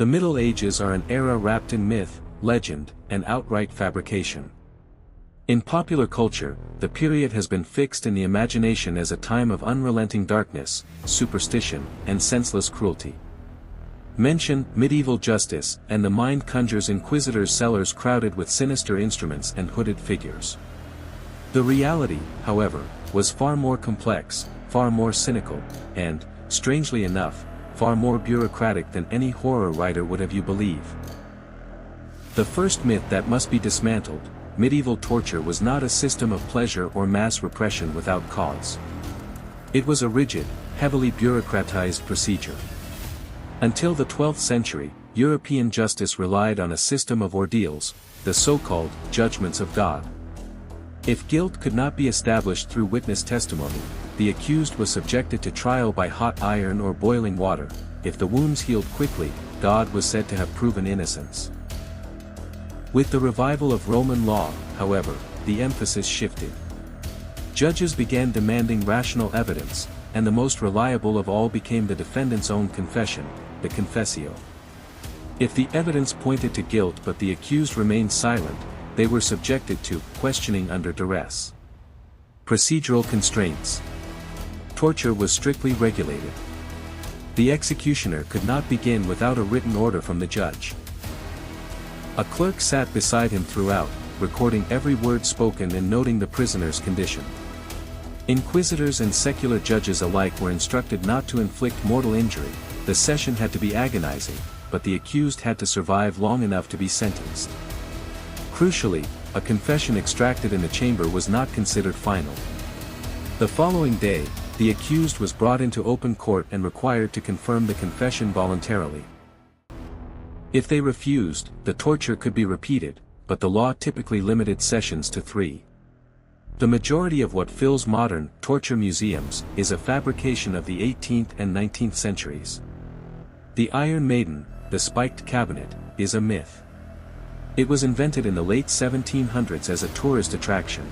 The Middle Ages are an era wrapped in myth, legend, and outright fabrication. In popular culture, the period has been fixed in the imagination as a time of unrelenting darkness, superstition, and senseless cruelty. Mention medieval justice, and the mind conjures inquisitors' cellars crowded with sinister instruments and hooded figures. The reality, however, was far more complex, far more cynical, and, strangely enough, far more bureaucratic than any horror writer would have you believe. The first myth that must be dismantled: medieval torture was not a system of pleasure or mass repression without cause. It was a rigid, heavily bureaucratized procedure. Until the 12th century, European justice relied on a system of ordeals, the so-called judgments of God. If guilt could not be established through witness testimony, the accused was subjected to trial by hot iron or boiling water. If the wounds healed quickly, God was said to have proven innocence. With the revival of Roman law, however, the emphasis shifted. Judges began demanding rational evidence, and the most reliable of all became the defendant's own confession, the confessio. If the evidence pointed to guilt but the accused remained silent, they were subjected to questioning under duress. Procedural constraints. Torture was strictly regulated. The executioner could not begin without a written order from the judge. A clerk sat beside him throughout, recording every word spoken and noting the prisoner's condition. Inquisitors and secular judges alike were instructed not to inflict mortal injury. The session had to be agonizing, but the accused had to survive long enough to be sentenced. Crucially, a confession extracted in the chamber was not considered final. The following day, the accused was brought into open court and required to confirm the confession voluntarily. If they refused, the torture could be repeated, but the law typically limited sessions to 3. The majority of what fills modern torture museums is a fabrication of the 18th and 19th centuries. The Iron Maiden, the spiked cabinet, is a myth. It was invented in the late 1700s as a tourist attraction.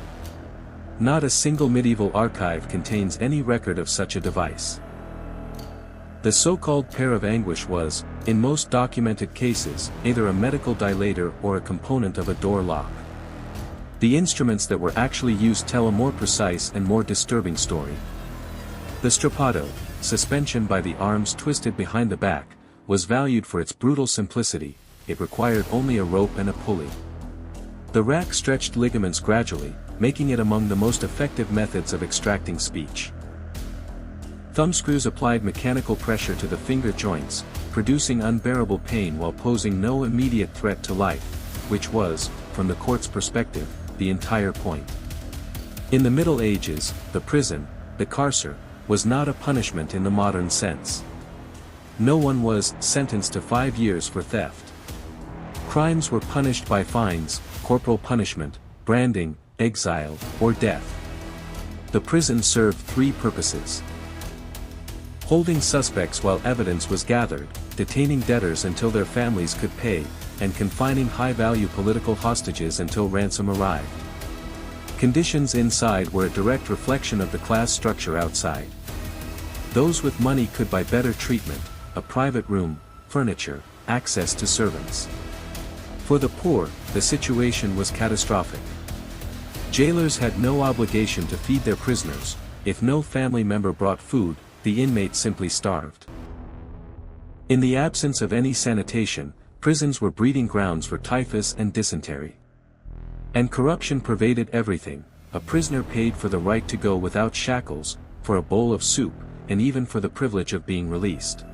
Not a single medieval archive contains any record of such a device. The so-called pair of anguish was, in most documented cases, either a medical dilator or a component of a door lock. The instruments that were actually used tell a more precise and more disturbing story. The strappado, suspension by the arms twisted behind the back, was valued for its brutal simplicity. It required only a rope and a pulley. The rack stretched ligaments gradually, making it among the most effective methods of extracting speech. Thumbscrews applied mechanical pressure to the finger joints, producing unbearable pain while posing no immediate threat to life, which was, from the court's perspective, the entire point. In the Middle Ages, the prison, the carcer, was not a punishment in the modern sense. No one was sentenced to 5 years for theft. Crimes were punished by fines, corporal punishment, branding, exile, or death. The prison served 3 purposes: holding suspects while evidence was gathered, detaining debtors until their families could pay, and confining high-value political hostages until ransom arrived. Conditions inside were a direct reflection of the class structure outside. Those with money could buy better treatment, a private room, furniture, access to servants. For the poor, the situation was catastrophic. Jailers had no obligation to feed their prisoners. If no family member brought food, the inmate simply starved. In the absence of any sanitation, prisons were breeding grounds for typhus and dysentery. And corruption pervaded everything. A prisoner paid for the right to go without shackles, for a bowl of soup, and even for the privilege of being released.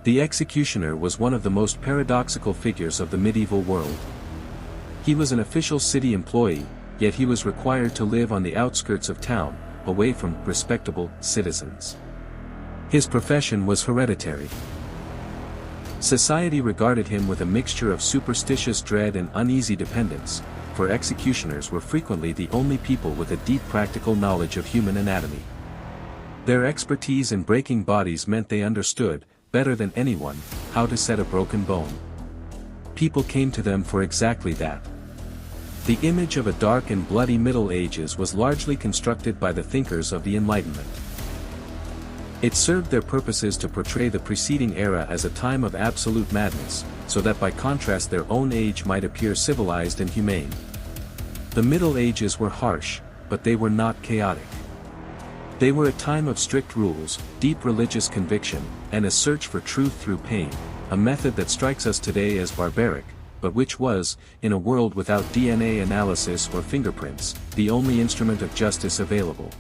The executioner was one of the most paradoxical figures of the medieval world. He was an official city employee, yet he was required to live on the outskirts of town, away from respectable citizens. His profession was hereditary. Society regarded him with a mixture of superstitious dread and uneasy dependence, for executioners were frequently the only people with a deep practical knowledge of human anatomy. Their expertise in breaking bodies meant they understood, better than anyone, how to set a broken bone. People came to them for exactly that. The image of a dark and bloody Middle Ages was largely constructed by the thinkers of the Enlightenment. It served their purposes to portray the preceding era as a time of absolute madness, so that by contrast their own age might appear civilized and humane. The Middle Ages were harsh, but they were not chaotic. They were a time of strict rules, deep religious conviction, and a search for truth through pain, a method that strikes us today as barbaric, but which was, in a world without DNA analysis or fingerprints, the only instrument of justice available.